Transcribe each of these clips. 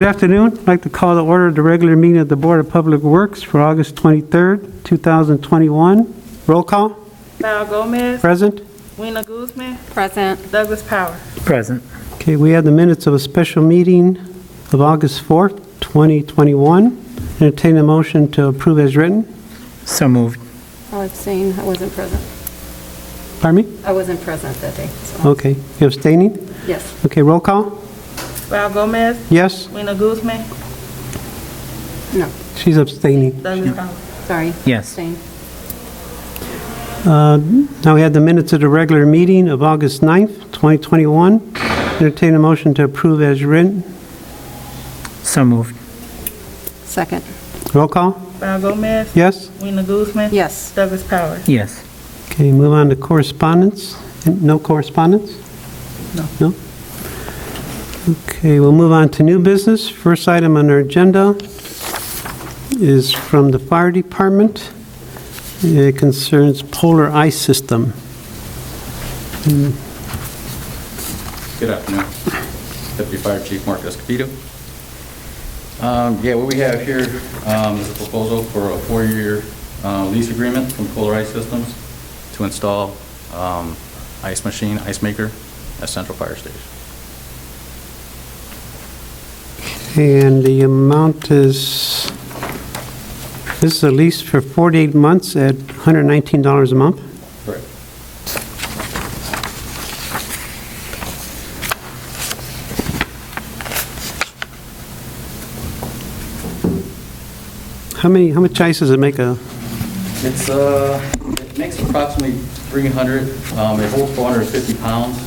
Good afternoon. I'd like to call to order the regular meeting of the Board of Public Works for August 23rd, 2021. Roll call. Val Gomez. Present. Weena Guzman. Present. Douglas Power. Present. Okay, we have the minutes of a special meeting of August 4th, 2021. Entertain a motion to approve as written. So moved. I'll abstain. I wasn't present. Pardon me? I wasn't present that day. So. Okay. You abstaining? Yes. Okay, roll call. Val Gomez. Yes? Weena Guzman. No. She's abstaining. Douglas Power. Sorry. Yes. Abstain. Now we have the minutes of the regular meeting of August 9th, 2021. Entertain a motion to approve as written. So moved. Second. Roll call. Val Gomez. Yes? Weena Guzman. Yes. Douglas Power. Yes. Okay, move on to correspondence. No correspondence? No. No? Okay, we'll move on to new business. First item on our agenda is from the fire department. It concerns polar ice system. Good afternoon. Deputy Fire Chief Mark Escobedo. What we have here is a proposal for a 4-year lease agreement from Polar Ice Systems to install ice machine, ice maker at Central Fire Station. And the amount is, this is a lease for 48 months at $119 a month. Correct. How much ice does it make a? It makes approximately 300. It holds 450 pounds.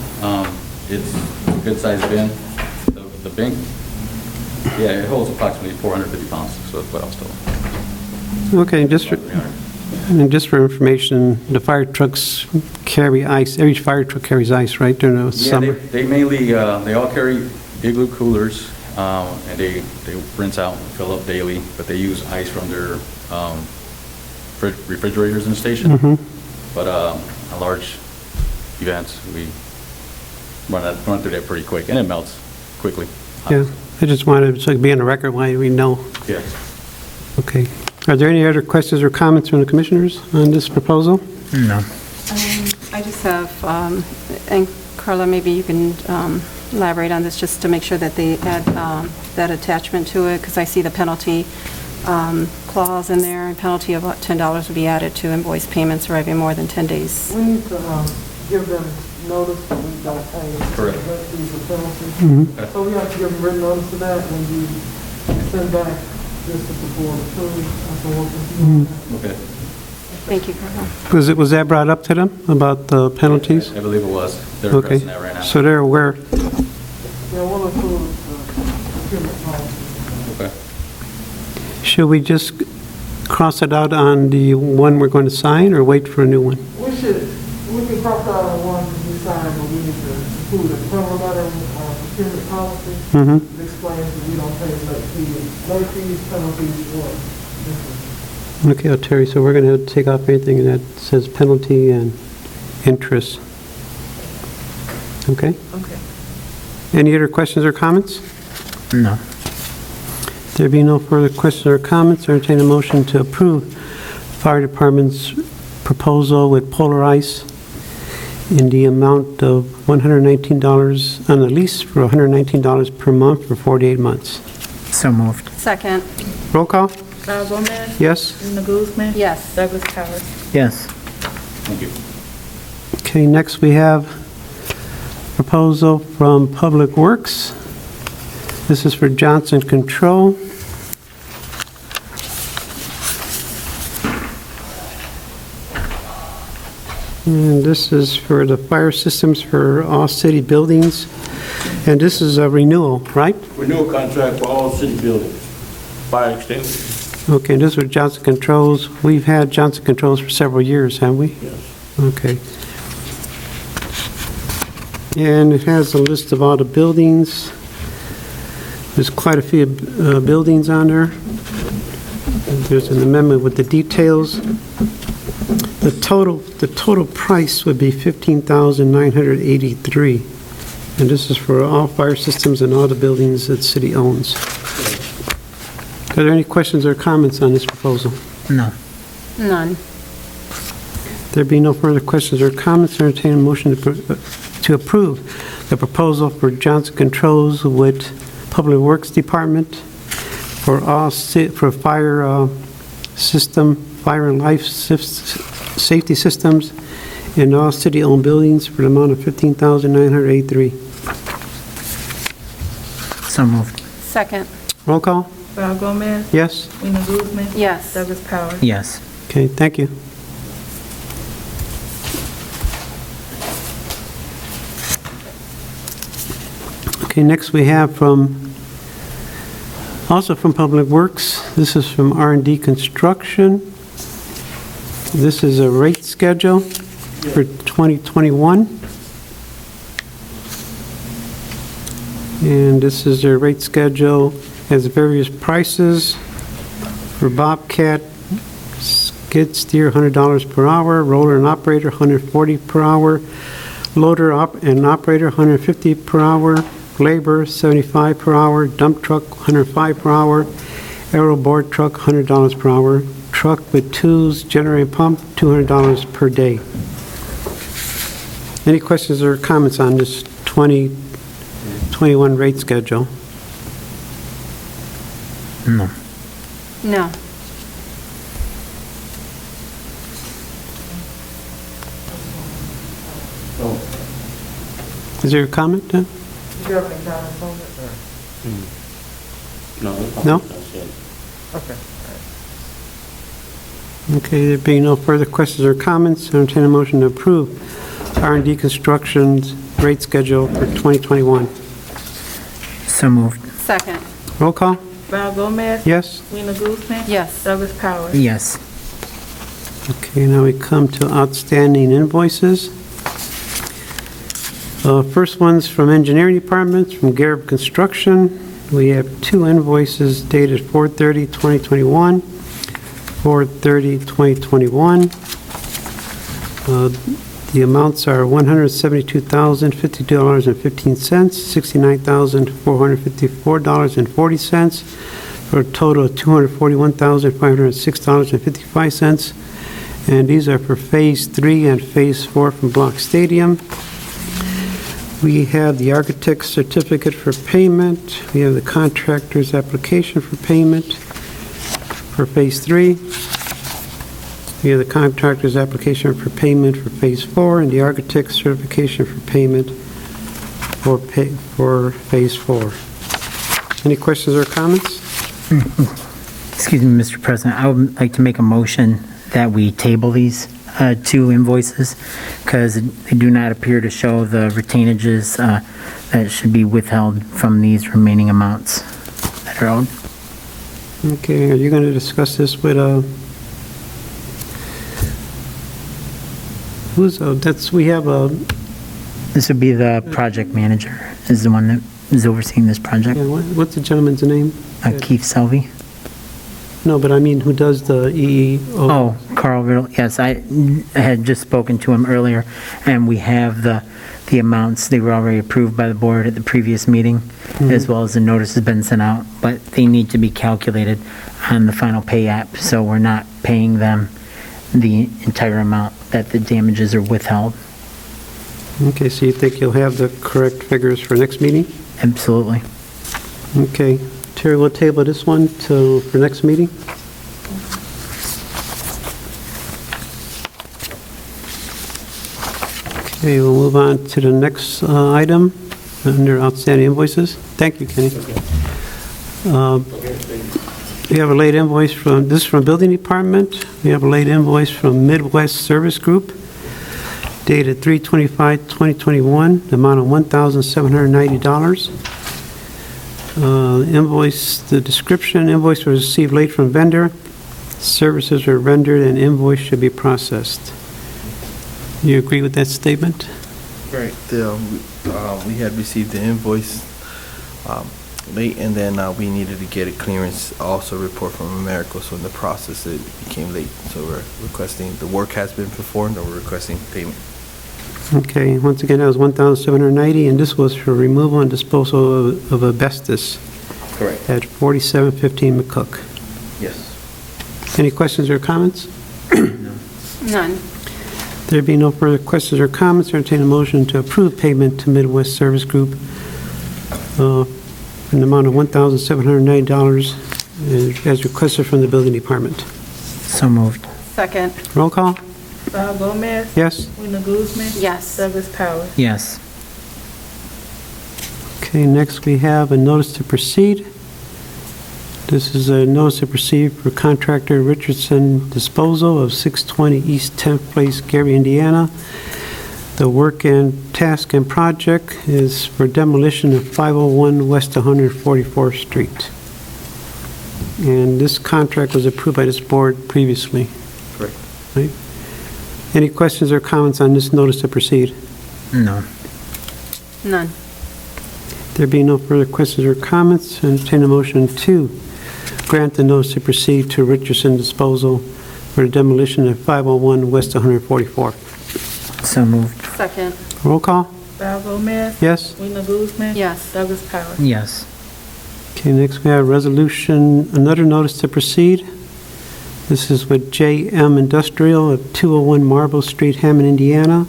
It's a good sized bin. The bin, it holds approximately 450 pounds. So that's what I was told. Okay, just for information, the fire trucks carry ice. Every fire truck carries ice, right, during the summer? They mainly, they all carry igloo coolers, and they rinse out and fill up daily, but they use ice from their refrigerators in the station. But on large events, we run through that pretty quick, and it melts quickly. Yeah, I just wanted to be on the record why we know. Yes. Okay. Are there any other questions or comments from the commissioners on this proposal? No. I just have, and Carla, maybe you can elaborate on this just to make sure that they add that attachment to it, because I see the penalty clause in there, and penalty of $10 would be added to invoice payments arriving more than 10 days. We need to give them notice that we don't pay. Correct. These are penalties. So we have to give them written notice of that when you send back this to the board approved. I can work with you on that. Okay. Thank you, Carla. Was that brought up to them about the penalties? I believe it was. They're Okay. addressing that right now. So they're aware. Yeah, we'll approve the procurement policy. Okay. Should we just cross it out on the one we're going to sign or wait for a new one? We can cross out on one that we signed, but we need to include a cover letter, procurement policy. It explains that we don't pay late fees, penalties, or different. Okay, Terry, so we're going to take off anything that says penalty and interest. Okay? Okay. Any other questions or comments? No. There be no further questions or comments, entertain a motion to approve Fire Department's proposal with Polar Ice in the amount of $119 on a lease for $119 per month for 48 months. So moved. Second. Roll call? Val Gomez. Yes? Weena Guzman. Yes. Douglas Power. Yes. Thank you. Okay, next we have proposal from Public Works. This is for Johnson Control. And this is for the fire systems for all city buildings. And this is a renewal, right? Renewal contract for all city buildings, fire extinguishers. Okay, this is with Johnson Controls. We've had Johnson Controls for several years, haven't we? Yes. Okay. And it has a list of all the buildings. There's quite a few buildings on there. There's an amendment with the details. The total price would be $15,983. And this is for all fire systems and all the buildings that the city owns. Are there any questions or comments on this proposal? No. None. There being no further questions or comments, entertain a motion to approve the proposal for Johnson Controls with Public Works Department for fire and life safety systems in all city-owned buildings for the amount of $15,983. So moved. Second. Roll call? Val Gomez, Yes? Rena Guzman, Yes. Douglas Powers. Yes. Okay, thank you. Okay, next we have also from Public Works, this is from R&D Construction. This is a rate schedule for 2021. And this is their rate schedule, has various prices for Bobcat, skid steer $100 per hour, roller and operator $140 per hour, loader and operator $150 per hour, labor $75 per hour, dump truck $105 per hour, aero board truck $100 per hour, truck with tools, generator pump $200 per day. Any questions or comments on this 2021 rate schedule? No. No. Is there a comment? Do you have any comments on it? No. No? That's it. Okay. Okay, there being no further questions or comments, I entertain a motion to approve R&D Construction's rate schedule for 2021. So moved. Second. Roll call? Val Gomez, Yes? Rena Guzman, Yes. Douglas Powers. Yes. Okay, now we come to outstanding invoices. First one's from Engineering Department, from Garrett Construction. We have two invoices dated 4/30/2021, 4/30/2021. The amounts are $172,052.15, $69,454.40, for a total of $241,506.55. And these are for Phase 3 and Phase 4 from Block Stadium. We have the architect's certificate for payment. We have the contractor's application for payment for Phase 3. We have the contractor's application for payment for Phase 4 and the architect's certification for payment for Phase 4. Any questions or comments? Excuse me, Mr. President, I would like to make a motion that we table these two invoices because they do not appear to show the retainages that should be withheld from these remaining amounts that are owed. Okay, are you going to discuss this with, This would be the project manager, is the one that is overseeing this project. what's the gentleman's name? Keith Selvey. No, but I mean, who does the EEO? Oh, Carl Riddle, yes, I had just spoken to him earlier, and we have the amounts, they were already approved by the board at the previous meeting, as well as the notice has been sent out, but they need to be calculated on the final pay app, so we're not paying them the entire amount that the damages are withheld. Okay, so you think you'll have the correct figures for next meeting? Absolutely. Okay, Terry, we'll table this one for next meeting. Okay, we'll move on to the next item under outstanding invoices. Thank you, Kenny. We have a late invoice this is from Building Department. We have a late invoice from Midwest Service Group dated 3/25/2021, the amount of $1,790. The description, invoice was received late from vendor. Services were rendered and invoice should be processed. You agree with that statement? Right. We had received the invoice late, and then we needed to get a clearance, also report from America, so in the process it became late. So we're requesting, the work has been performed, and we're requesting payment. Okay, once again, that was $1,790, and this was for removal and disposal of asbestos Correct. at 4715 McCook. Yes. Any questions or comments? None. There being no further questions or comments, entertain a motion to approve payment to Midwest Service Group in the amount of $1,790 as requested from the building department. So moved. Second. Roll call? Val Gomez. Yes? Rena Guzman. Yes. Douglas Powers. Yes. Okay, next we have a notice to proceed. This is a notice to proceed for contractor Richardson Disposal of 620 East 10th Place, Gary, Indiana. The work and task and project is for demolition of 501 West 144th Street. And this contract was approved by this board previously. Correct. Right? Any questions or comments on this notice to proceed? No. None. There being no further questions or comments, entertain a motion to grant the notice to proceed to Richardson Disposal for the demolition of 501 West 144. So moved. Second. Roll call? Val Gomez. Yes? Rena Guzman. Yes. Douglas Powers. Yes. Okay, next we have resolution, another notice to proceed. This is with JM Industrial at 201 Marble Street, Hammond, Indiana.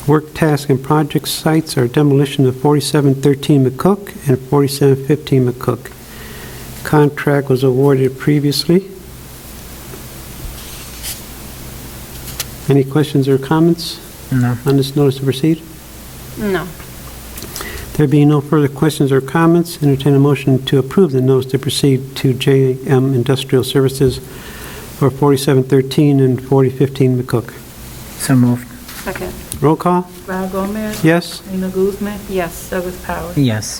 Work, task, and project sites are demolition of 4713 McCook and 4715 McCook. Contract was awarded previously. Any questions or comments No. on this notice to proceed? No. There being no further questions or comments, entertain a motion to approve the notice to proceed to JM Industrial Services for 4713 and 4015 McCook. So moved. Second. Roll call? Val Gomez. Yes? Rena Guzman. Yes. Douglas Powers. Yes.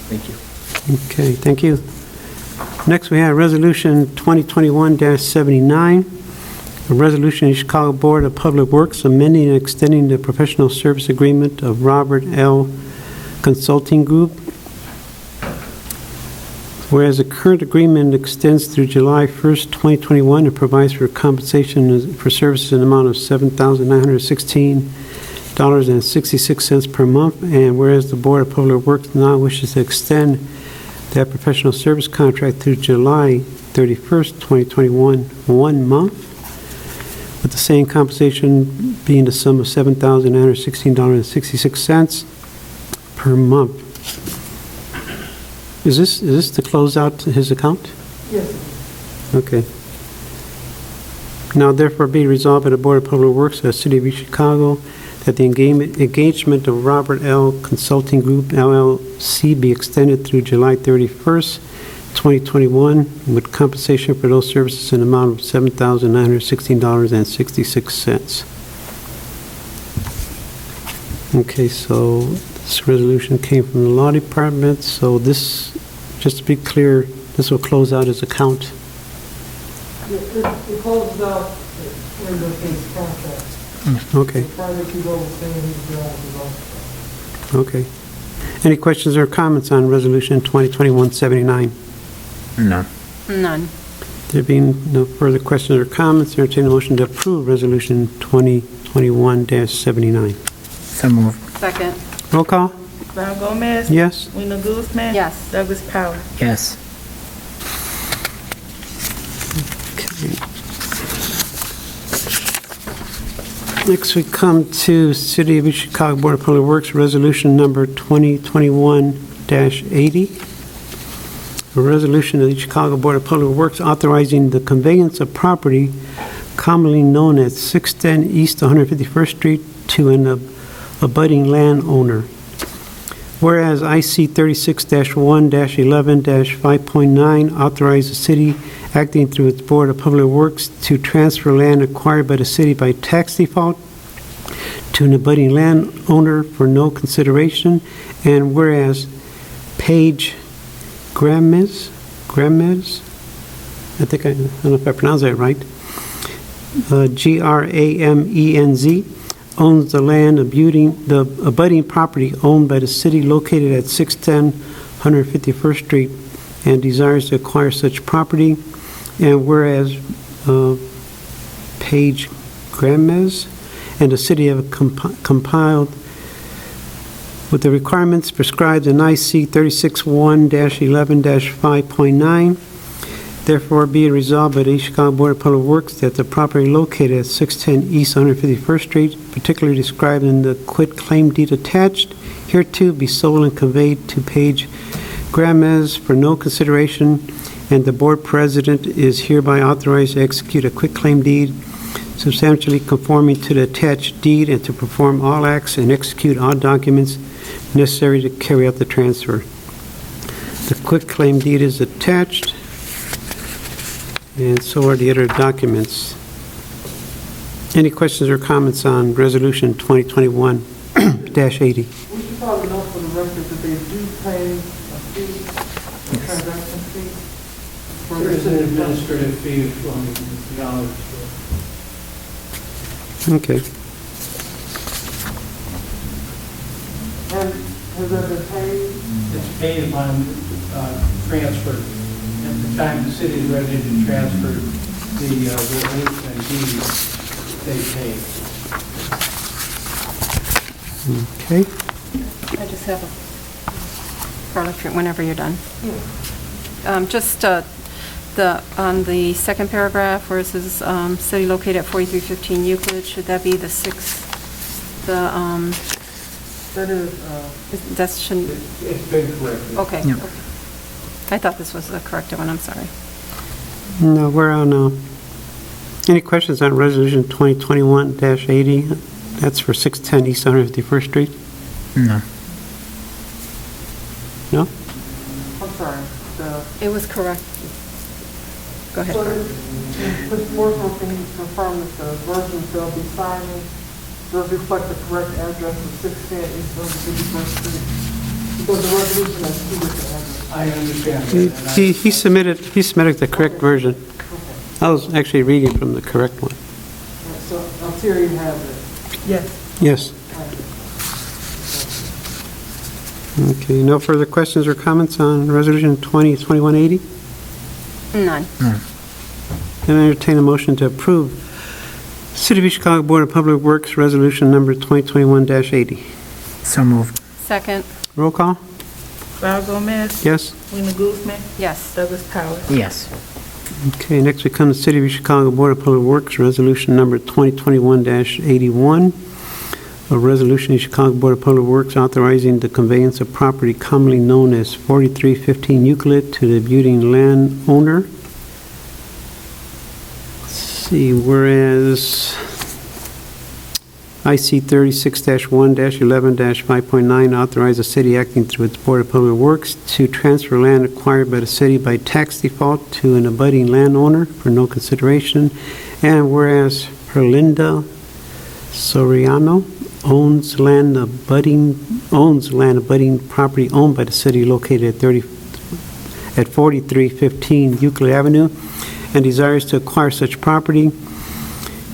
Thank you. Okay, thank you. Next, we have Resolution 2021-79, a resolution of the Chicago Board of Public Works amending and extending the professional service agreement of Robert L. Consulting Group. Whereas the current agreement extends through July 1st, 2021, and provides for compensation for services in the amount of $7,916.66 per month, and whereas the Board of Public Works now wishes to extend that professional service contract through July 31st, 2021, 1 month, with the same compensation being the sum of $7,916.66 per month. Is this to close out his account? Yes, Okay. Now therefore be resolved by the Board of Public Works of the City of East Chicago that the engagement of Robert L. Consulting Group, LLC, be extended through July 31st, 2021, with compensation for those services in the amount of $7,916.66. Okay, so this resolution came from the Law Department, so this, just to be clear, this will close out his account. it closes out the end of his contract. Okay, Prior to go saying he's done with his own stuff. okay. Any questions or comments on Resolution 2021-79? No. None. There being no further questions or comments, entertain a motion to approve Resolution 2021-79. So moved. Second. Roll call? Val Gomez. Yes? Rena Guzman. Yes. Douglas Powers. Yes. Next, we come to City of East Chicago Board of Public Works, Resolution Number 2021-80. A resolution of the Chicago Board of Public Works authorizing the conveyance of property commonly known as 610 East 151st Street to an abutting landowner. Whereas IC 36-1-11-5.9 authorizes the city acting through its Board of Public Works to transfer land acquired by the city by tax default to an abutting landowner for no consideration, and whereas Paige Gramez, I don't know if I pronounced that right, Gramenz, owns the land abutting the abutting property owned by the city located at 610 151st Street and desires to acquire such property. And whereas Paige Gramez and the city have compiled with the requirements prescribed in IC 36-1-11-5.9. Therefore, be it resolved by the East Chicago Board of Public Works that the property located at 610 East 151st Street, particularly described in the quitclaim deed attached, hereto be sold and conveyed to Paige Gramez for no consideration, and the board president is hereby authorized to execute a quitclaim deed substantially conforming to the attached deed and to perform all acts and execute all documents necessary to carry out the transfer. The quitclaim deed is attached, and so are the other documents. Any questions or comments on Resolution 2021-80? We should probably note for the record that they do pay a fee, a transaction fee. There's an administrative fee from the knowledge. Okay. And has that been paid? It's paid upon transfer. At the time the city is ready to transfer the release and deed, they pay. Okay. I just have a, Carla, whenever you're done. Just on the second paragraph where it says city located at 4315 Euclid, should that be the sixth? That is, That shouldn't, It's been corrected. okay. Yeah. Okay. I thought this was the correct one, I'm sorry. No, we're on, any questions on Resolution 2021-80? That's for 610 East 151st Street? No. No? I'm sorry, It was correct. Go ahead. so Mr. Morrison, can you confirm that the versions they'll be signing does reflect the correct address of 610 East 151st Street? Because the resolution has two different addresses. I understand that. and I- He submitted the correct version. Okay. I was actually reading from the correct one. All right, so Altieri has it. Yes. Yes. Okay, no further questions or comments on Resolution 2021-80? None. Can I entertain a motion to approve City of East Chicago Board of Public Works Resolution Number 2021-80? So moved. Second, Roll call? Val Gomez. Yes? Lena Guzman. yes. Douglas Powers. Yes. Okay, next we come to City of East Chicago Board of Public Works Resolution Number 2021-81. A resolution of Chicago Board of Public Works authorizing the conveyance of property commonly known as 4315 Euclid to the abutting landowner. Let's see, whereas IC 36-1-11-5.9 authorizes the city acting through its Board of Public Works to transfer land acquired by the city by tax default to an abutting landowner for no consideration. And whereas Herlinda Soriano owns land abutting property owned by the city located at 4315 Euclid Avenue and desires to acquire such property.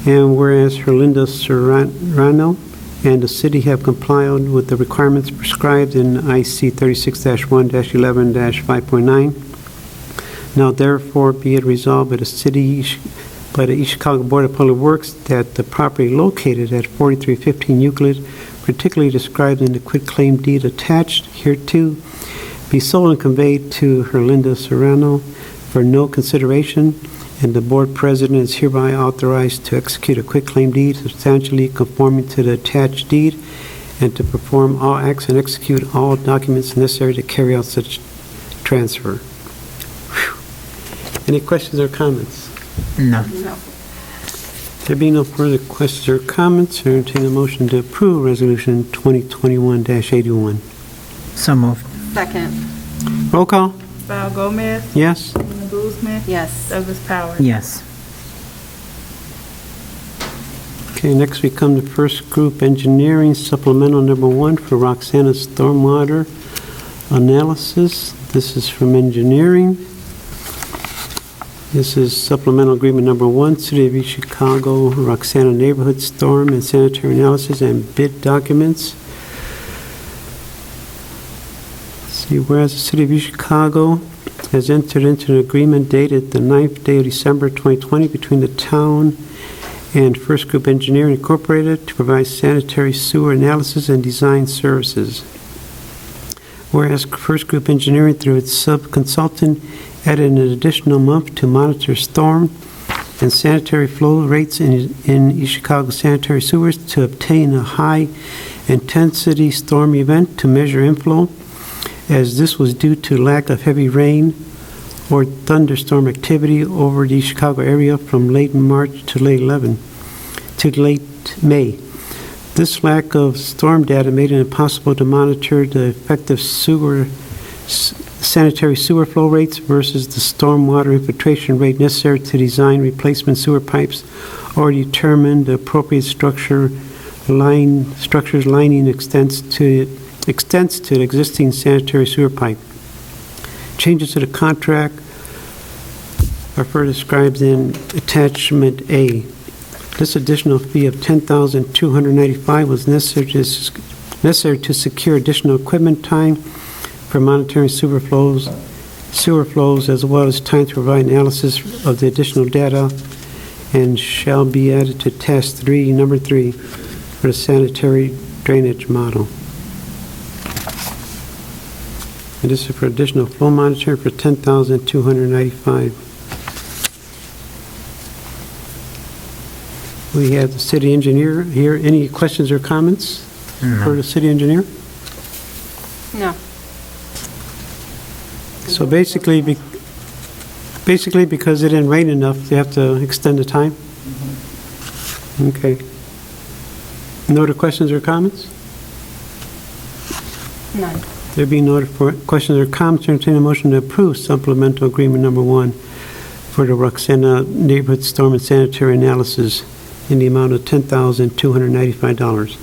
And whereas Herlinda Serrano and the city have complied with the requirements prescribed in IC 36-1-11-5.9, now therefore be it resolved by the East Chicago Board of Public Works that the property located at 4315 Euclid, particularly described in the quitclaim deed attached hereto, be sold and conveyed to Herlinda Serrano for no consideration, and the board president is hereby authorized to execute a quitclaim deed substantially conforming to the attached deed and to perform all acts and execute all documents necessary to carry out such transfer. Whew. Any questions or comments? No. No. There being no further questions or comments, I entertain a motion to approve Resolution 2021-81. So moved. Second, Roll call? Val Gomez. Yes? Lena Guzman. yes. Douglas Powers. Yes. Okay, next we come to First Group Engineering Supplemental Number 1 for Roxana's Stormwater Analysis. This is from Engineering. This is Supplemental Agreement Number 1, City of East Chicago, Roxana Neighborhood Storm and Sanitary Analysis and Bid Documents. Let's see, whereas the City of East Chicago has entered into an agreement dated the 9th day of December 2020 between the town and First Group Engineering Incorporated to provide sanitary sewer analysis and design services. Whereas First Group Engineering, through its sub-consultant, added an additional month to monitor storm and sanitary flow rates in East Chicago sanitary sewers to obtain a high-intensity storm event to measure inflow, as this was due to lack of heavy rain or thunderstorm activity over the Chicago area from late March to late May. This lack of storm data made it impossible to monitor the effective sanitary sewer flow rates versus the stormwater infiltration rate necessary to design replacement sewer pipes or determine the appropriate structure's lining extents to the existing sanitary sewer pipe. Changes to the contract are further described in Attachment A. This additional fee of $10,295 was necessary to secure additional equipment time for monitoring sewer flows, as well as time to provide analysis of the additional data, and shall be added to Task 3, Number 3, for the sanitary drainage model. And this is for additional flow monitoring for $10,295. We have the city engineer here. Any questions or comments for the city engineer? No. So basically, because it didn't rain enough, they have to extend the time? Okay. No other questions or comments? None. There being no other questions or comments, entertain a motion to approve supplemental agreement number 1 for the Roxana Neighborhood Storm and Sanitary Analysis in the amount of $10,295.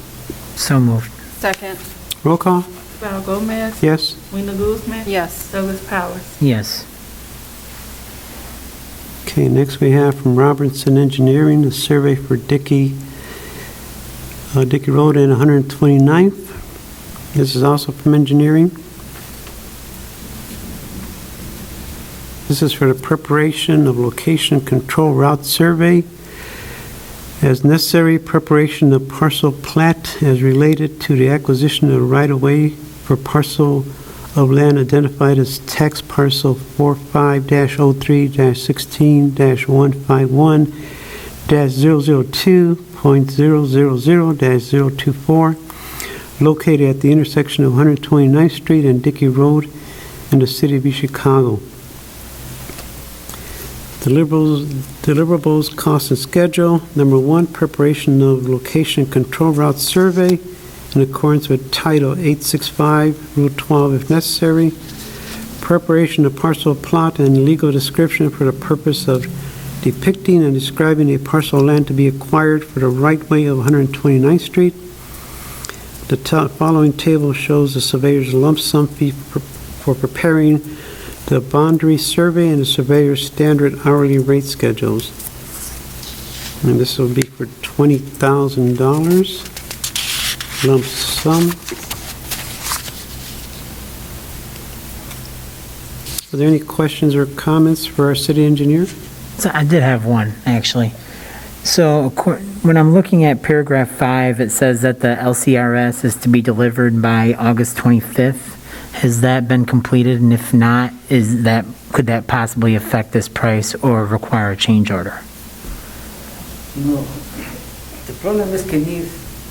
So moved. Second. Roll call? Val Gomez. Yes? Rena Guzman. Yes. Douglas Powers. Yes. Okay, next we have from Robertson Engineering, a survey for Dickey Road and 129th. This is also from engineering. This is for the preparation of location control route survey as necessary, preparation of parcel plat as related to the acquisition of right-of-way for parcel of land identified as tax parcel 45-03-16-151-002.000-024, located at the intersection of 129th Street and Dickey Road in the city of East Chicago. Deliverables, cost and schedule. Number 1, preparation of location control route survey in accordance with Title 865, Rule 12 if necessary. Preparation of parcel plot and legal description for the purpose of depicting and describing a parcel of land to be acquired for the right-way of 129th Street. The following table shows the surveyor's lump sum fee for preparing the boundary survey and the surveyor's standard hourly rate schedules. And this will be for $20,000 lump sum. Are there any questions or comments for our city engineer? So I did have one, actually. So when I'm looking at paragraph 5, it says that the LCRS is to be delivered by August 25th. Has that been completed? And if not, could that possibly affect this price or require a change order? No. The problem is we need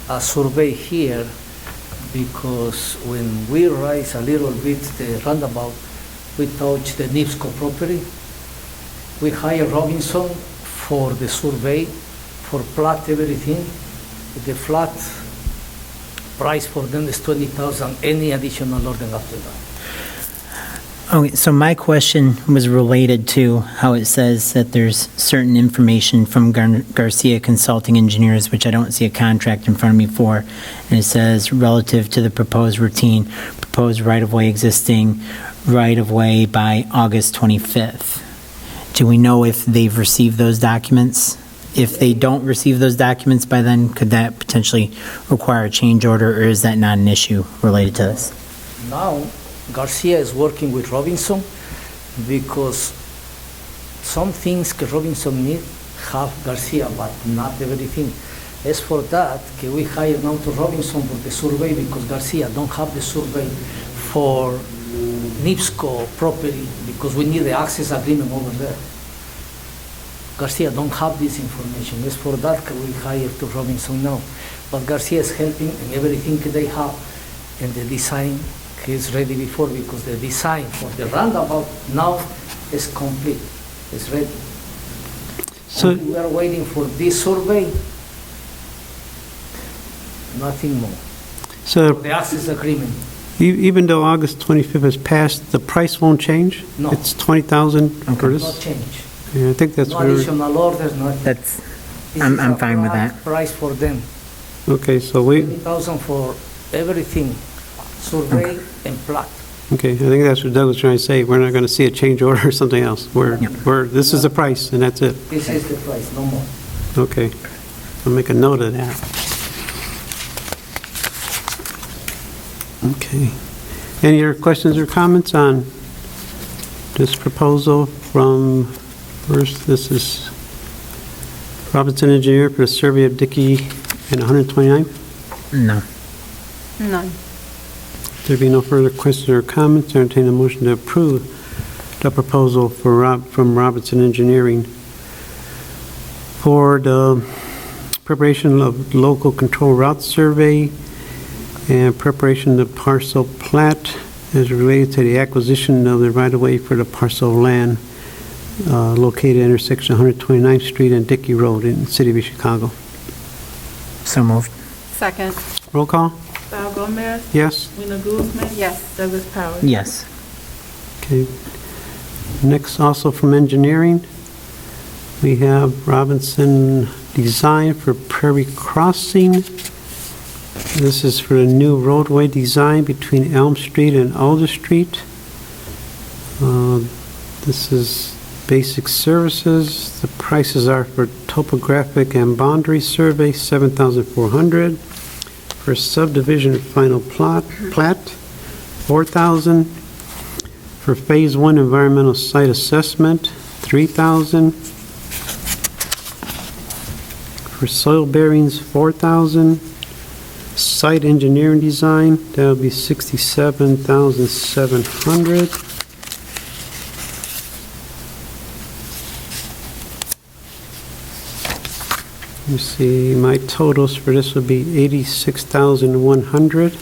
a survey here because when we raise a little bit the roundabout, we touch the NIPSCO property. We hire Robinson for the survey, for plot everything. The flat price for them is $20,000, any additional order after that. Okay, so my question was related to how it says that there's certain information from Garcia Consulting Engineers, which I don't see a contract in front of me for, and it says relative to the proposed routine, proposed right-of-way existing right-of-way by August 25th. Do we know if they've received those documents? If they don't receive those documents by then, could that potentially require a change order, or is that not an issue related to this? Now, Garcia is working with Robinson because some things that Robinson need have Garcia, but not everything. As for that, we hire now to Robinson for the survey because Garcia don't have the survey for NIPSCO property because we need the access agreement over there. Garcia don't have this information. It's for that we hired to Robinson now. But Garcia is helping and everything they have and the design is ready before because the design for the roundabout now is complete. It's ready. So, Only we are waiting for this survey. Nothing more. so The access agreement. even though August 25th has passed, the price won't change? No. It's 20,000 for Not this? change. Yeah, I think that's No where, additional orders, nothing. That's, This I'm is a fine with price- that. Price for them. okay, so we, 20,000 for everything, survey and plat. okay, I think that's what Doug was trying to say. We're not going to see a change order or something else. This is the price, and that's it. This is the price, no more. Okay. I'll make a note of that. Okay. Any other questions or comments on this proposal from, first, this is Robinson Engineer for the survey of Dickey and 129th? No. None. There be no further questions or comments, entertain a motion to approve the proposal from Robinson Engineering for the preparation of local control route survey and preparation of parcel plat as related to the acquisition of the right-of-way for the parcel of land located at intersection 129th Street and Dickey Road in the city of Chicago. So moved. Second. Roll call? Val Gomez, Yes? Rena Guzman. Yes. Douglas Powers. Yes. Okay. Next, also from engineering, we have Robinson Design for Prairie Crossing. This is for a new roadway design between Elm Street and Alder Street. This is basic services. The prices are for topographic and boundary survey, $7,400. For subdivision final plat, $4,000. For Phase 1 environmental site assessment, $3,000. For soil bearings, $4,000. Site engineering design, that would be $67,700. You see, my totals for this would be $86,100.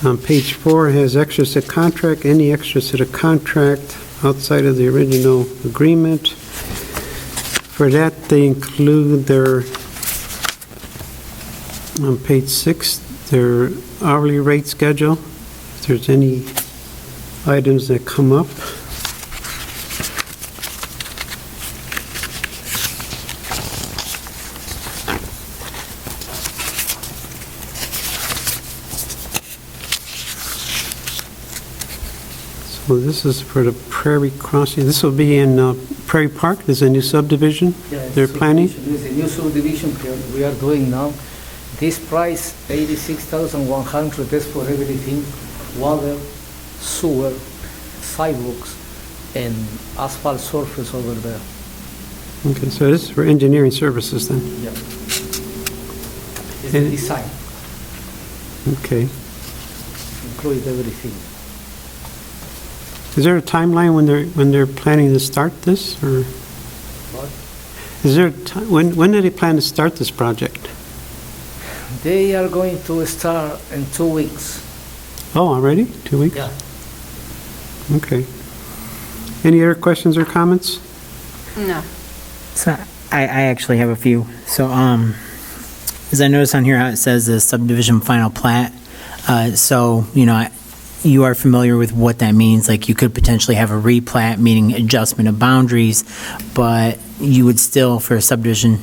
On page 4, it has extras to contract, any extras to the contract outside of the original agreement. For that, they include their, on page 6, their hourly rate schedule, if there's any items that come up. So this is for the Prairie Crossing. This will be in Prairie Park. There's a new subdivision they're planning. There's a new subdivision we are doing now. This price, $86,100, is for everything, water, sewer, sidewalks, and asphalt surface over there. Okay, so this is for engineering services then. Yeah. It's the And- design, Okay. include everything. Is there a timeline when they're planning to start this, or What? is there a when do they plan to start this project? They are going to start in 2 weeks. Oh, already? 2 weeks? Yeah. Okay. Any other questions or comments? No. So I actually have a few. So, as I noticed on here, how it says the subdivision final plat. So, you are familiar with what that means. Like, you could potentially have a replat, meaning adjustment of boundaries, but you would still, for a subdivision,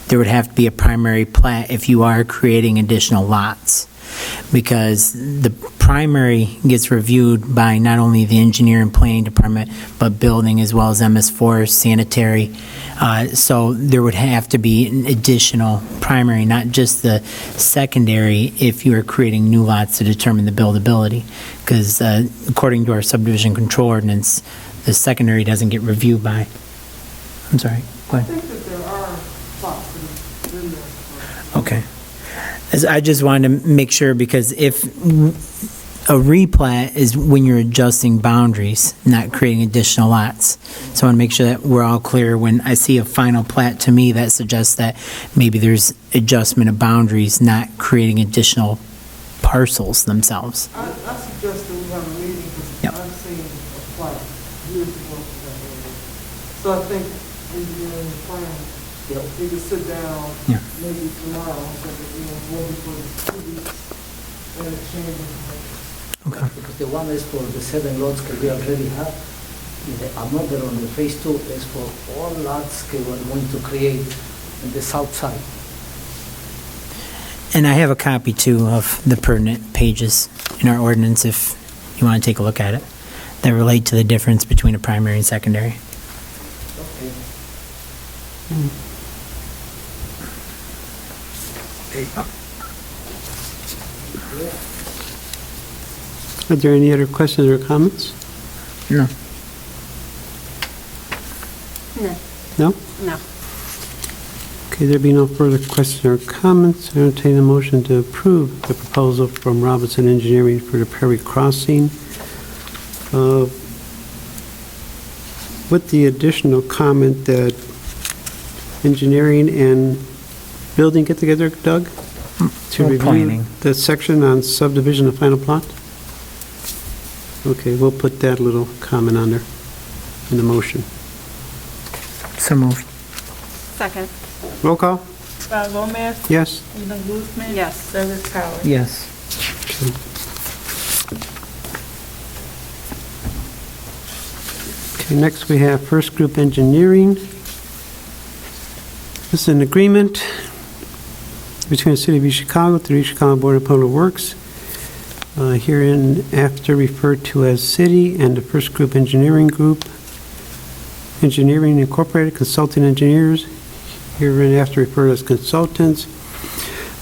there would have to be a primary plat if you are creating additional lots. Because the primary gets reviewed by not only the engineer and planning department, but building as well as MS4, sanitary. So there would have to be an additional primary, not just the secondary, if you are creating new lots to determine the buildability. Because according to our subdivision control ordinance, the secondary doesn't get reviewed by, I'm sorry, go I ahead. think that there are spots in there. Okay. As I just wanted to make sure, because if a replat is when you're adjusting boundaries, not creating additional lots. So I want to make sure that we're all clear when I see a final plat to me that suggests that maybe there's adjustment of boundaries, not creating additional parcels themselves. I suggest that we have a meeting because Yep. I've seen a plot years ago for that area. So I think engineering and planning, we could sit down Yeah. maybe tomorrow, so that, maybe for 2 weeks and exchange information. Because the one is for the 7 lots that we already have. The another on the phase 2 is for all lots that we're going to create on the south side. And I have a copy too of the pertinent pages in our ordinance if you want to take a look at it, that relate to the difference between a primary and secondary. Okay. Are there any other questions or comments? No. No. No? No. Okay, there be no further questions or comments. I entertain a motion to approve the proposal from Robinson Engineering for the Perry Crossing. With the additional comment that engineering and building get together, Doug? To Well, review planning. the section on subdivision of final plot? Okay, we'll put that little comment on there in the motion. So moved. Second. Roll call? Val Gomez, Yes? Rena Guzman. Yes. Douglas Howard. Yes. Okay, next we have First Group Engineering. This is an agreement between the City of East Chicago, the East Chicago Board of Public Works, herein after referred to as City, and the First Group Engineering Group, Engineering Incorporated, Consulting Engineers, herein after referred as consultants.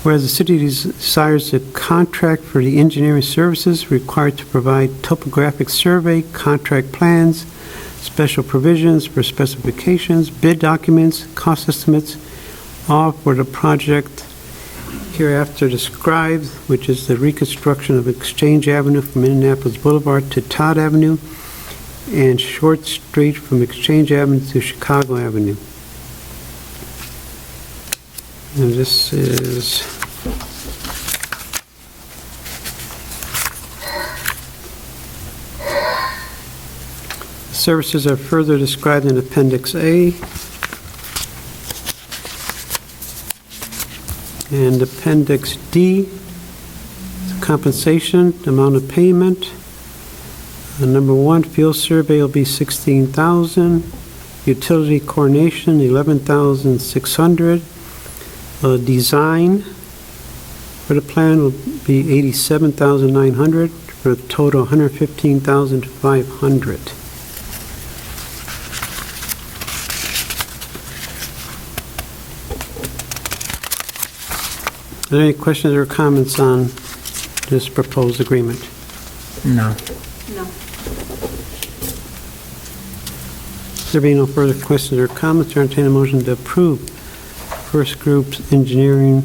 Whereas the city desires to contract for the engineering services required to provide topographic survey, contract plans, special provisions for specifications, bid documents, cost estimates, all for the project hereafter described, which is the reconstruction of Exchange Avenue from Indianapolis Boulevard to Todd Avenue and Short Street from Exchange Avenue to Chicago Avenue. And this is services are further described in Appendix A. And Appendix D, compensation, amount of payment. Number 1, field survey will be $16,000. Utility coordination, $11,600. Design for the plan will be $87,900 for a total $115,500. Are there any questions or comments on this proposed agreement? No. No. There being no further questions or comments, I entertain a motion to approve First Group's engineering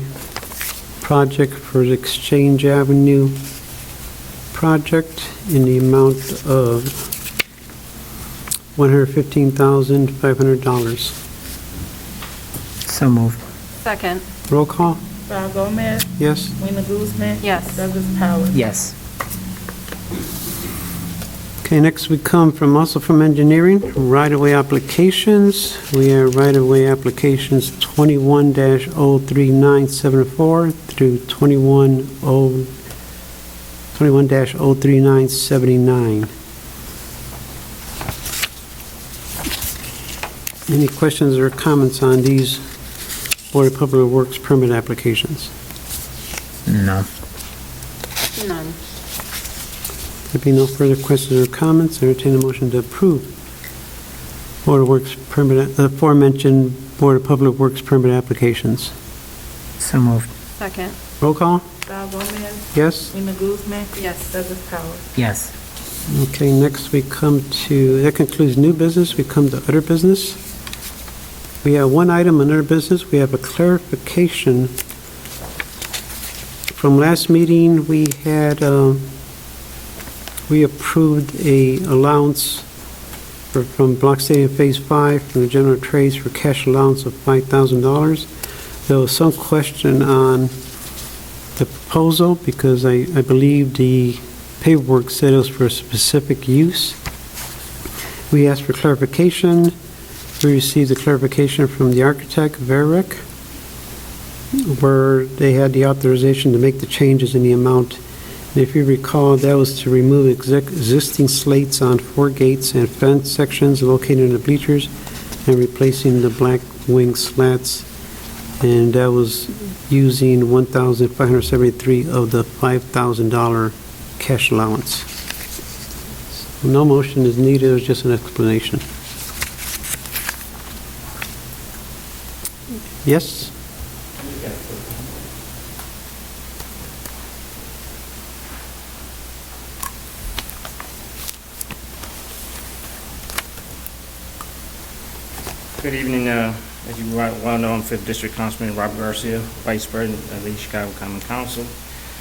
project for the Exchange Avenue project in the amount of $115,500. So moved. Second. Roll call? Val Gomez, Yes? Rena Guzman. Yes. Douglas Howard. Yes. Okay, next we come also from engineering, right-of-way applications. We have right-of-way applications 21-03974 through 21-03979. Any questions or comments on these Board of Public Works permit applications? No. None. There be no further questions or comments, I entertain a motion to approve Board of Works permit, the aforementioned Board of Public Works permit applications. So moved. Second. Roll call? Val Gomez, Yes? Rena Guzman. Yes. Douglas Howard. Yes. Okay, next we come to, that concludes new business, we come to other business. We have one item on other business, we have a clarification from last meeting, we had, we approved a allowance from Block Stadium Phase 5 from the general trades for cash allowance of $5,000. There was some question on the proposal because I believe the paperwork said it was for a specific use. We asked for clarification. We received the clarification from the architect, Verrick, where they had the authorization to make the changes in the amount. And if you recall, that was to remove existing slates on 4 gates and fence sections located in the bleachers and replacing the black wing slats. And that was using $1,573 of the $5,000 cash allowance. So no motion is needed, it was just an explanation. Yes? Good evening. As you well know, I'm 5th District Councilman Robert Garcia, Vice President of the Chicago Common Council.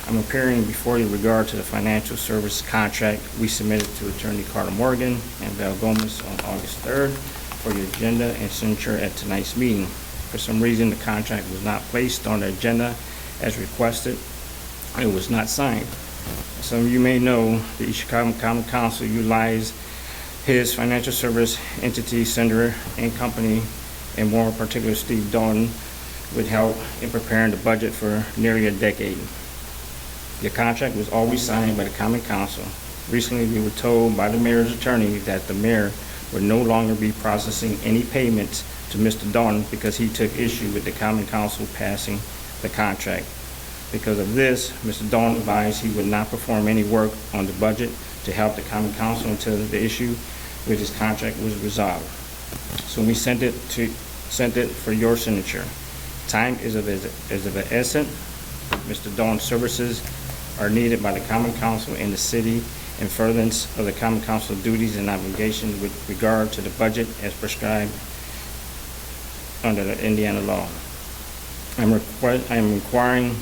I'm appearing before you in regard to the financial service contract we submitted to Attorney Carter Morgan and Val Gomez on August 3rd for your agenda and signature at tonight's meeting. For some reason, the contract was not placed on the agenda as requested. It was not signed. Some of you may know the Chicago Common Council utilized his financial service entity, Sender and Company, and more particular Steve Dalton, with help in preparing the budget for nearly a decade. The contract was always signed by the Common Council. Recently, we were told by the mayor's attorney that the mayor would no longer be processing any payments to Mr. Dalton because he took issue with the Common Council passing the contract. Because of this, Mr. Dalton advised he would not perform any work on the budget to help the Common Council until the issue with his contract was resolved. So we sent it for your signature. Time is of the essence. Mr. Dalton's services are needed by the Common Council and the city in furtherance of the Common Council duties and obligations with regard to the budget as prescribed under the Indiana law. I am inquiring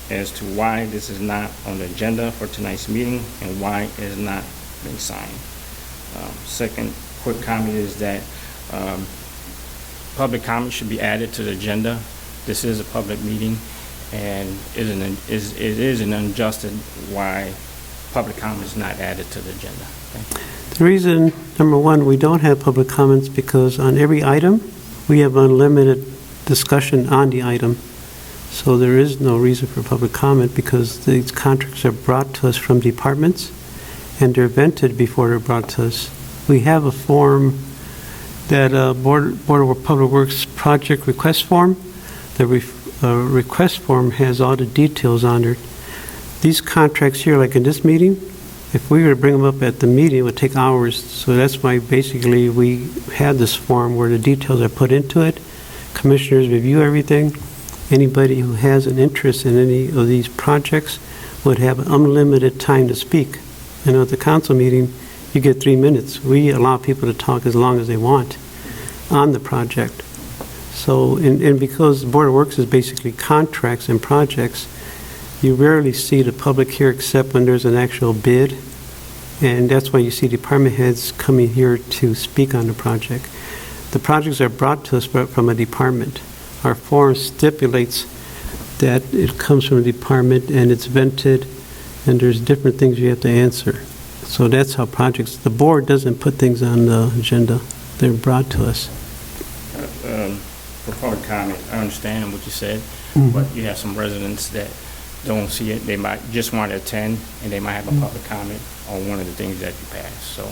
as to why this is not on the agenda for tonight's meeting and why it has not been signed. Second quick comment is that public comment should be added to the agenda. This is a public meeting, and it is an injustice why public comment is not added to the agenda. The reason, number one, we don't have public comments because on every item, we have unlimited discussion on the item. So there is no reason for public comment because these contracts are brought to us from departments and they're vetted before they're brought to us. We have a form that Board of Public Works project request form. The request form has all the details on it. These contracts here, like in this meeting, if we were to bring them up at the meeting, it would take hours. So that's why basically we had this form where the details are put into it. Commissioners review everything. Anybody who has an interest in any of these projects would have unlimited time to speak. And at the council meeting, you get 3 minutes. We allow people to talk as long as they want on the project. So, and because the Board of Works is basically contracts and projects, you rarely see the public here except when there's an actual bid. And that's why you see department heads coming here to speak on the project. The projects are brought to us from a department. Our form stipulates that it comes from a department and it's vetted, and there's different things you have to answer. So that's how projects, the board doesn't put things on the agenda. They're brought to us. For public comment, I understand what you said, but you have some residents that don't see it. They might just want to attend, and they might have a public comment on one of the things that you passed. So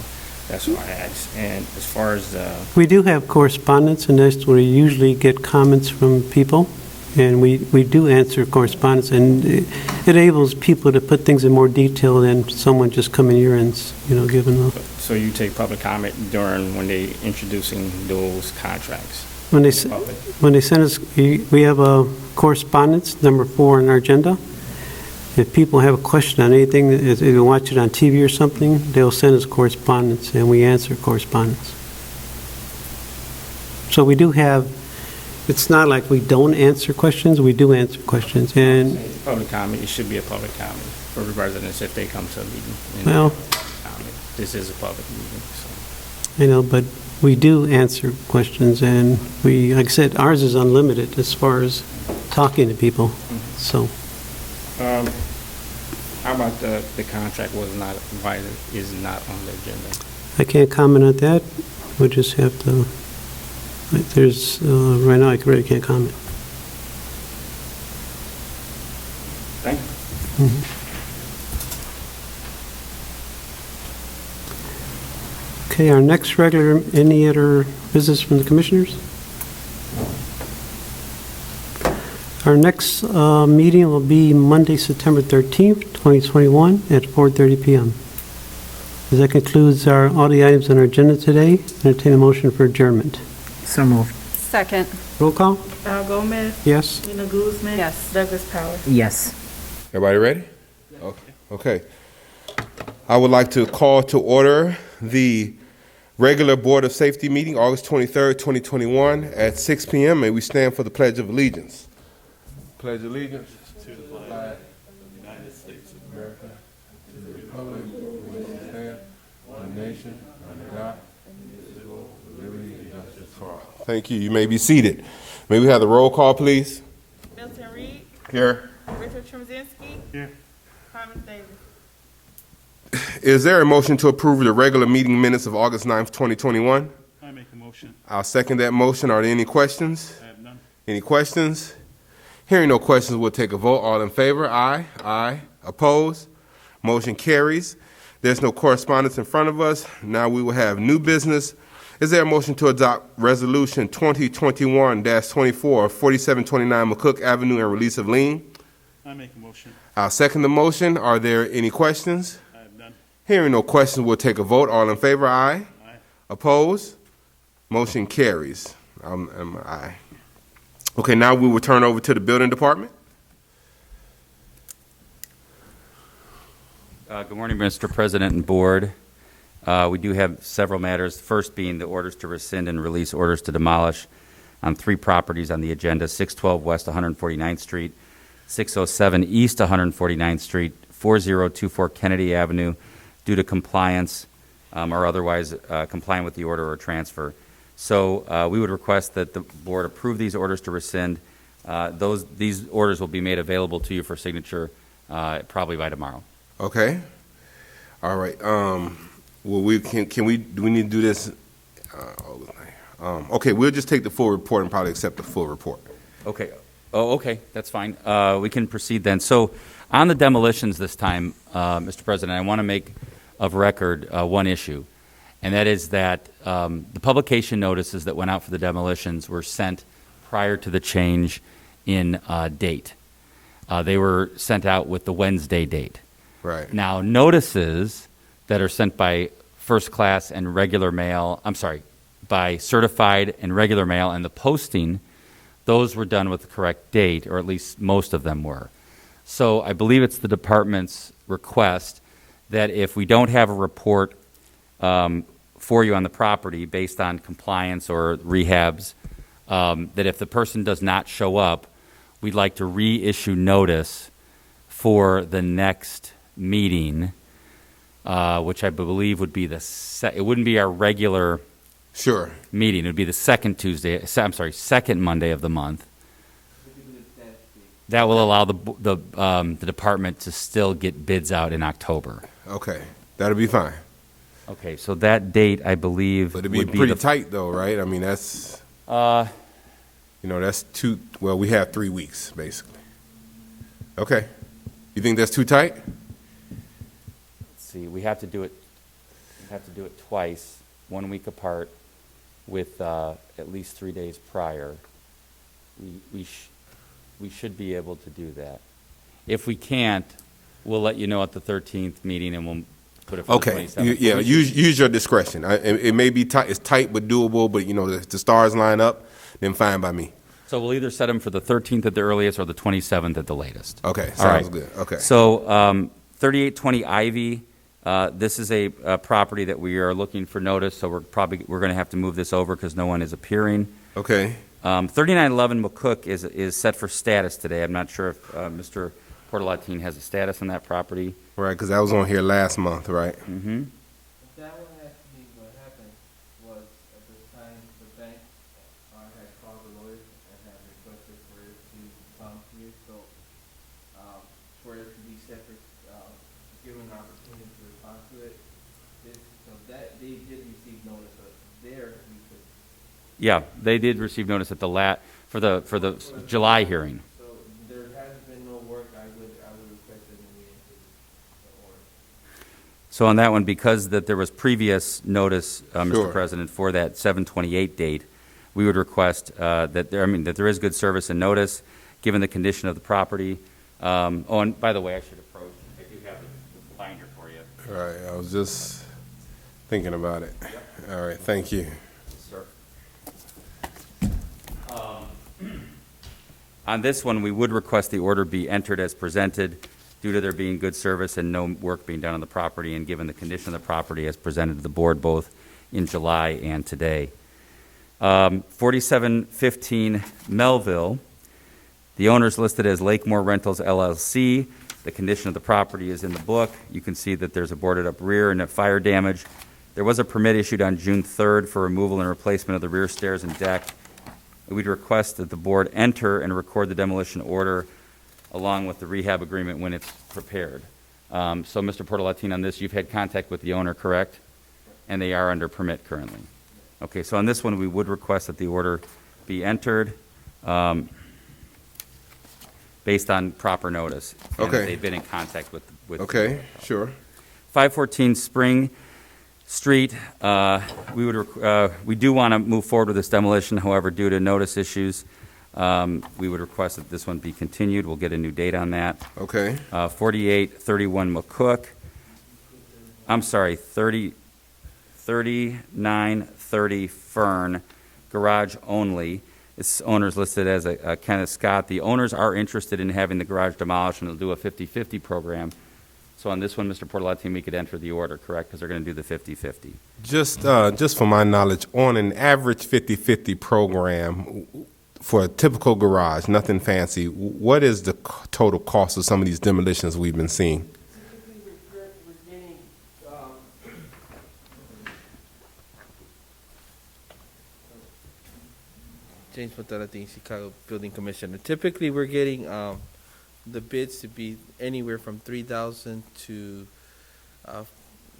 that's why I asked. And as far as we do have correspondence, and that's where we usually get comments from people, and we do answer correspondence, and it enables people to put things in more detail than someone just coming here and, giving them. So you take public comment during when they introducing those contracts? When they send us, we have a correspondence, number 4 on our agenda. If people have a question on anything, if they watch it on TV or something, they'll send us correspondence, and we answer correspondence. So we do have It's not like we don't answer questions, we do answer questions, and, Public comment, it should be a public comment for residents if they come to a meeting. well, This is a public meeting, so. I know, but we do answer questions, and we, like I said, ours is unlimited as far as talking to people, so. How about the contract was not, why it is not on the agenda? I can't comment on that, we just have to, like, there's, right now, I really can't comment. Thank you. Okay, our next regular, any other business from the commissioners? Our next meeting will be Monday, September 13th, 2021, at 4:30 PM. That concludes all the items on our agenda today. Entertain a motion for adjournment. So moved. Second, Roll call? Al Gomez. Yes? Tina Guzman. Yes. Douglas Powers. Yes. Everybody ready? Okay. I would like to call to order the regular Board of Safety meeting, August 23rd, 2021, at 6 p.m. May we stand for the Pledge of Allegiance. Pledge allegiance to the flag of the United States of America, to the republic for which it stands, one nation, under God, indivisible, with liberty and justice for all. Thank you. You may be seated. May we have the roll call, please? Milton Reed. Here. Richard Trzymzinski. Here. Thomas Davis. Is there a motion to approve the regular meeting minutes of August 9th, 2021? I make a motion. I'll second that motion. Are there any questions? I have none. Any questions? Hearing no questions, we'll take a vote. All in favor? Aye. Aye. Opposed? Motion carries. There's no correspondence in front of us. Now we will have new business. Is there a motion to adopt Resolution 2021-24, 4729 McCook Avenue, and release of lien? I make a motion. I'll second the motion. Are there any questions? I have none. Hearing no questions, we'll take a vote. All in favor? Aye. Aye. Opposed? Motion carries. Aye. Okay, now we will turn over to the building department. Good morning, Mr. President and Board. We do have several matters, the first being the orders to rescind and release orders to demolish on 3 properties on the agenda: 612 West 149th Street, 607 East 149th Street, 4024 Kennedy Avenue, due to compliance or otherwise complying with the order or transfer. So we would request that the board approve these orders to rescind. These orders will be made available to you for signature probably by tomorrow. Okay. All right. Well, do we need to do this? Okay, we'll just take the full report and probably accept the full report. Okay. Oh, okay. That's fine. We can proceed then. So on the demolitions this time, Mr. President, I want to make of record one issue, and that is that the publication notices that went out for the demolitions were sent prior to the change in date. They were sent out with the Wednesday date. Right. Now, notices that are sent by first class and regular mail, by certified and regular mail, and the posting, those were done with the correct date, or at least most of them were. So I believe it's the department's request that if we don't have a report for you on the property based on compliance or rehabs, that if the person does not show up, we'd like to reissue notice for the next meeting, which I believe would be it wouldn't be our regular meeting. It would be the second Monday of the month. That will allow the department to still get bids out in October. Okay, that'll be fine. Okay, so that date, I believe, But it'd be pretty tight, though, right? I mean, that's that's we have 3 weeks, basically. Okay. You think that's too tight? Let's see, we have to do it twice, 1 week apart, with at least 3 days prior. We should be able to do that. If we can't, we'll let you know at the 13th meeting, and we'll put it for the 27th. Use your discretion. It may be tight. It's tight but doable, but, if the stars line up, then fine by me. So we'll either set them for the 13th at the earliest or the 27th at the latest. Okay, sounds good. Okay. So 3820 Ivy, this is a property that we are looking for notice, so we're going to have to move this over because no one is appearing. Okay. 3911 McCook is set for status today. I'm not sure if Mr. Portalatin has a status on that property. Right, because that was on here last month, right? Mm-hmm. That one actually, what happened was at this time, the bank had called the lawyer and had requested for it to come here, so for it to be separate, given an opportunity to respond to it. So that, they did receive notice of there, we could. Yeah, they did receive notice at the for the July hearing. So there has been no work, I would request that we enter the order. So on that one, because that there was previous notice, Sure. Mr. President, for that 7/28 date, we would request that there is good service and notice, given the condition of the property. And by the way, I should approach. I do have the binder for you. Right, I was just thinking about it. All right, thank you. Sir. On this one, we would request the order be entered as presented due to there being good service and no work being done on the property, and given the condition of the property as presented to the board both in July and today. 4715 Melville, the owner's listed as Lakemore Rentals LLC. The condition of the property is in the book. You can see that there's a boarded up rear and a fire damage. There was a permit issued on June 3rd for removal and replacement of the rear stairs and deck. We'd request that the board enter and record the demolition order along with the rehab agreement when it's prepared. So, Mr. Portalatin, on this, you've had contact with the owner, correct? And they are under permit currently. Okay, so on this one, we would request that the order be entered based on proper notice. And that Okay. they've been in contact with. Okay, sure. 514 Spring Street, we do want to move forward with this demolition. However, due to notice issues, we would request that this one be continued. We'll get a new date on that. Okay. 4831 McCook. I'm sorry, 3930 Fern, garage only. This owner's listed as a Kenneth Scott. The owners are interested in having the garage demolished, and they'll do a 50/50 program. So on this one, Mr. Portalatin, we could enter the order, correct? Because they're going to do the 50/50. Just for my knowledge, on an average 50/50 program for a typical garage, nothing fancy, what is the total cost of some of these demolitions we've been seeing? Typically, we're getting, James Portalatin, Chicago Building Commissioner. Typically, we're getting the bids to be anywhere from 3,000 to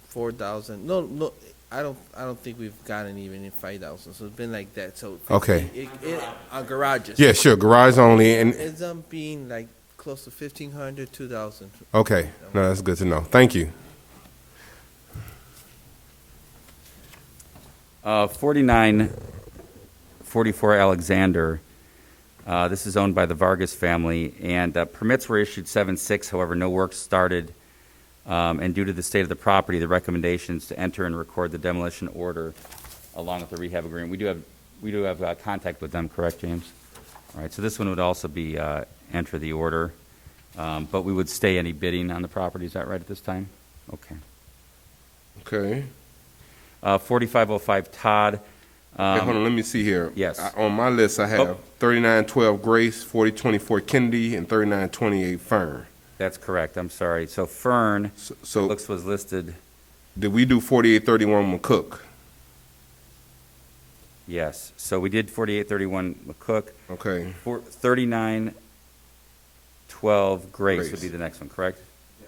4,000. No, I don't think we've gotten even in 5,000. So it's been like that. So Okay. On garages. Yeah, sure, garage only, and Ends up being like close to 1,500, 2,000. okay, no, that's good to know. Thank you. 4944 Alexander. This is owned by the Vargas family, and permits were issued 7/6. However, no work started, and due to the state of the property, the recommendation is to enter and record the demolition order along with the rehab agreement. We do have contact with them, correct, James? All right. So this one would also be enter the order, but we would stay any bidding on the property. Is that right at this time? Okay. Okay. 4505 Todd. Hey, hold on, let me see here. Yes. On my list, I have Oh. 3912 Grace, 4024 Kennedy, and 3928 Fern. That's correct. I'm sorry. So Fern So was listed. did we do 4831 McCook? Yes. So we did 4831 McCook. Okay. 3912 Grace would Grace. be the next one, correct?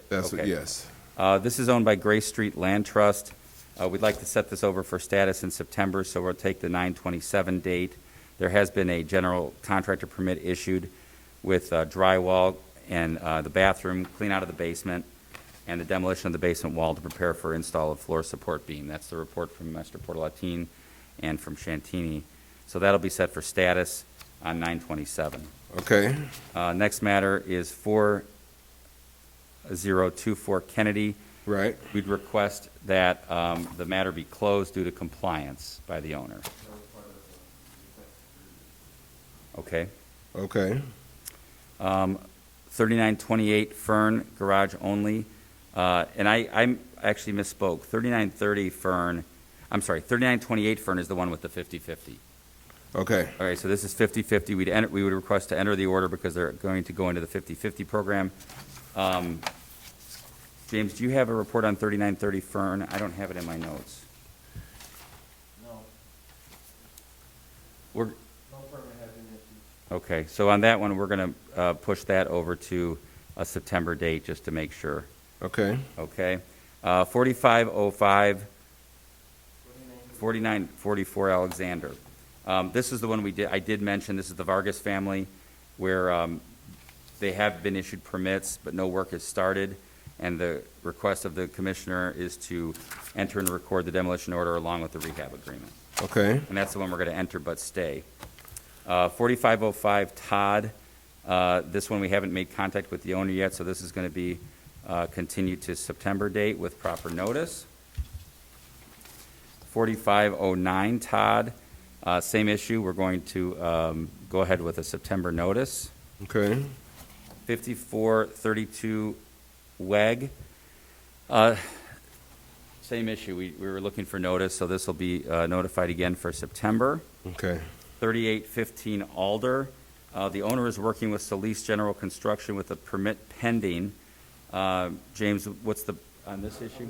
That's Okay. yes. This is owned by Grace Street Land Trust. We'd like to set this over for status in September, so we'll take the 9/27 date. There has been a general contractor permit issued with drywall and the bathroom, clean out of the basement, and the demolition of the basement wall to prepare for install of floor support beam. That's the report from Mr. Portalatin and from Shantini. So that'll be set for status on 9/27. Okay. Next matter is 4024 Kennedy. Right. We'd request that the matter be closed due to compliance by the owner. Okay. Okay. 3928 Fern, garage only. And I actually misspoke. 3930 Fern, I'm sorry, 3928 Fern is the one with the 50/50. Okay. All right, so this is 50/50. We would request to enter the order because they're going to go into the 50/50 program. James, do you have a report on 3930 Fern? I don't have it in my notes. No. We're, No permit has been issued. okay, so on that one, we're going to push that over to a September date just to make sure. Okay. Okay. 4505, 4944 Alexander. This is the one I did mention. This is the Vargas family where they have been issued permits, but no work has started. And the request of the commissioner is to enter and record the demolition order along with the rehab agreement. Okay. And that's the one we're going to enter but stay. 4505 Todd. This one we haven't made contact with the owner yet, so this is going to be continued to September date with proper notice. 4509 Todd. Same issue. We're going to go ahead with a September notice. Okay. 5432 WEG. Same issue. We were looking for notice, so this will be notified again for September. Okay. 3815 Alder. The owner is working with Solis General Construction with a permit pending. James, what's on this issue?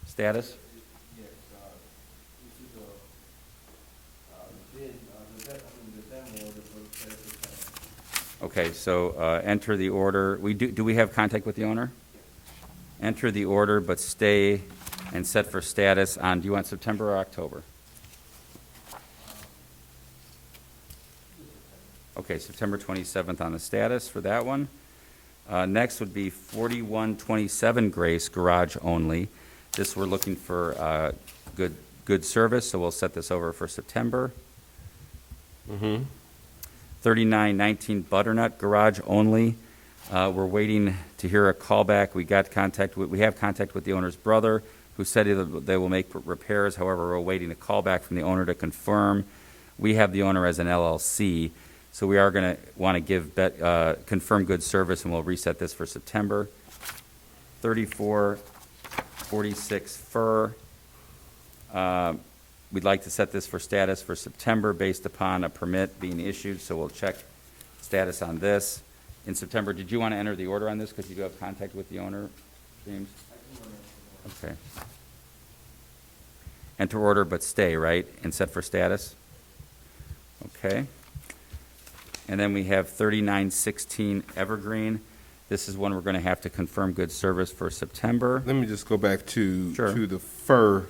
Status? Yes, this is the demo order for the Okay, so enter the order. Do we have contact with the owner? Enter the order, but stay and set for status on, do you want September or October? Okay, September 27th on the status for that one. Next would be 4127 Grace, garage only. This, we're looking for good service, so we'll set this over for September. 3919 Butternut, garage only. We're waiting to hear a callback. We have contact with the owner's brother, who said they will make repairs. However, we're waiting a callback from the owner to confirm. We have the owner as an LLC, so we are going to want to give confirm good service, and we'll reset this for September. 3446 Fur. We'd like to set this for status for September based upon a permit being issued, so we'll check status on this. In September, did you want to enter the order on this because you do have contact with the owner, James? Okay. Enter order but stay, right? And set for status? Okay. And then we have 3916 Evergreen. This is one we're going to have to confirm good service for September. Let me just go back to Sure. the fur.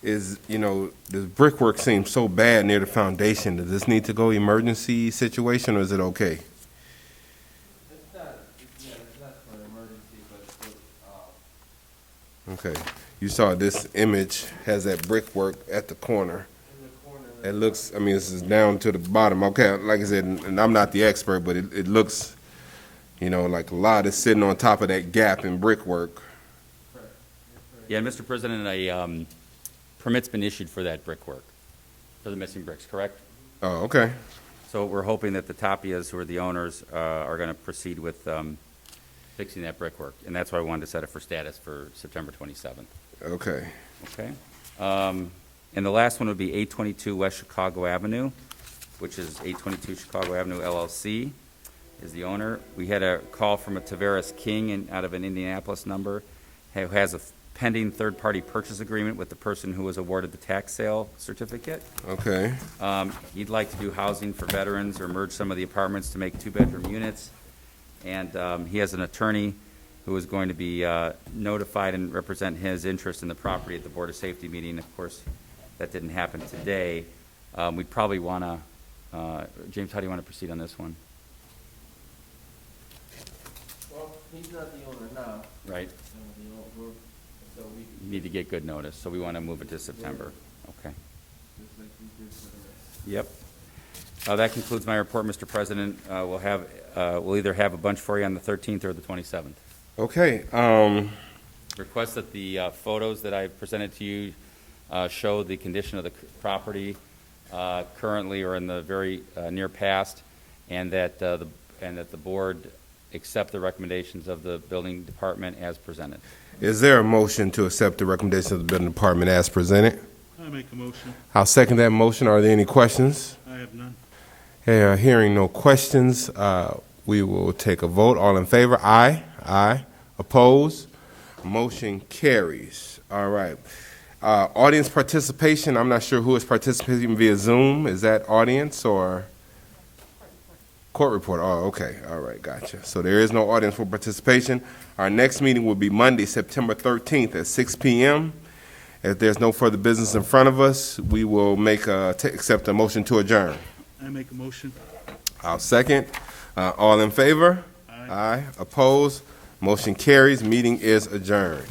The brickwork seems so bad near the foundation. Does this need to go emergency situation, or is it okay? It's not for an emergency, but Okay. You saw this image has that brickwork at the corner. in the corner. It looks, this is down to the bottom. Okay, like I said, and I'm not the expert, but it looks, like a lot is sitting on top of that gap in brickwork. Yeah, Mr. President, a permit's been issued for that brickwork, for the missing bricks, correct? Oh, okay. So we're hoping that the Tapias, who are the owners, are going to proceed with fixing that brickwork. And that's why I wanted to set it for status for September 27th. Okay. Okay? And the last one would be 822 West Chicago Avenue, which is 822 Chicago Avenue LLC is the owner. We had a call from a Tavares King out of an Indianapolis number who has a pending third-party purchase agreement with the person who was awarded the tax sale certificate. Okay. He'd like to do housing for veterans or merge some of the apartments to make two-bedroom units. And he has an attorney who is going to be notified and represent his interest in the property at the Board of Safety meeting. Of course, that didn't happen today. We'd probably want to, James, how do you want to proceed on this one? Well, he's not the owner now. Right? So we You need to get good notice, so we want to move it to September. Okay. just like we did for the rest. Yep. That concludes my report, Mr. President. We'll either have a bunch for you on the 13th or the 27th. Okay. Request that the photos that I presented to you show the condition of the property currently or in the very near past, and that the board accept the recommendations of the building department as presented. Is there a motion to accept the recommendation of the building department as presented? I make a motion. I'll second that motion. Are there any questions? I have none. Hearing no questions, we will take a vote. All in favor? Aye. Aye. Opposed? Motion carries. All right. Audience participation, I'm not sure who is participating via Zoom. Is that audience or court report? Oh, okay. All right, gotcha. So there is no audience for participation. Our next meeting will be Monday, September 13th at 6 p.m. If there's no further business in front of us, we will accept a motion to adjourn. I make a motion. I'll second. All in favor? Aye. Aye. Opposed? Motion carries. Meeting is adjourned.